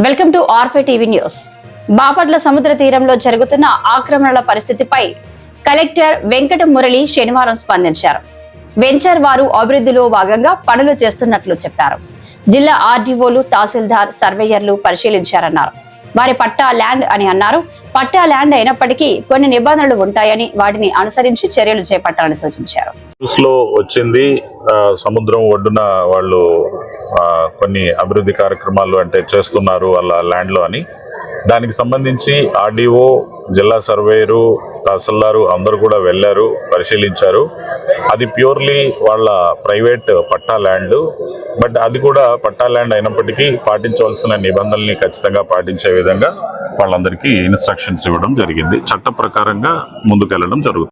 Welcome to ఆర్ఫే TV news. Bapatla సముద్ర తీరంలో జరుగుతున్న ఆక్రమణల పరిస్థితిపై కలెక్టర్ వెంకట మురళి శనివారం స్పందించారు. వెంచర్ వారు అభివృద్ధిలో భాగంగా పనులు చేస్తున్నట్లు చెప్పారు. జిల్లా ఆర్డీఓలు, తహసీల్దార్, సర్వేయర్లు పరిశీలించారన్నారు. వారి పట్టా ల్యాండ్ అని అన్నారు. పట్టా ల్యాండ్ అయినప్పటికీ కొన్ని నిబంధనలు ఉంటాయని వాటిని అనుసరించి చర్యలు చేపట్టాలని సూచించారు. న్యూస్ లో వచ్చింది సముద్రం ఒడ్డున వాళ్ళు కొన్ని అభివృద్ధి కార్యక్రమాలు అంటే చేస్తున్నారు వాళ్ళ ల్యాండ్ లో అని. దానికి సంబంధించి ఆర్డీఓ, జిల్లా సర్వేయరు, తహసీల్దారు అందరూ కూడా వెళ్ళారు, పరిశీలించారు. అది ప్యూర్లీ వాళ్ళ ప్రైవేట్ పట్టా ల్యాండ్. బట్ అది కూడా పట్టా ల్యాండ్ అయినప్పటికీ పాటించవలసిన నిబంధనల్ని ఖచ్చితంగా పాటించే విధంగా వాళ్ళందరికీ ఇన్స్ట్రక్షన్స్ ఇవ్వడం జరిగింది. చట్ట ప్రకారంగా ముందుకెళ్లడం జరుగుతుంది.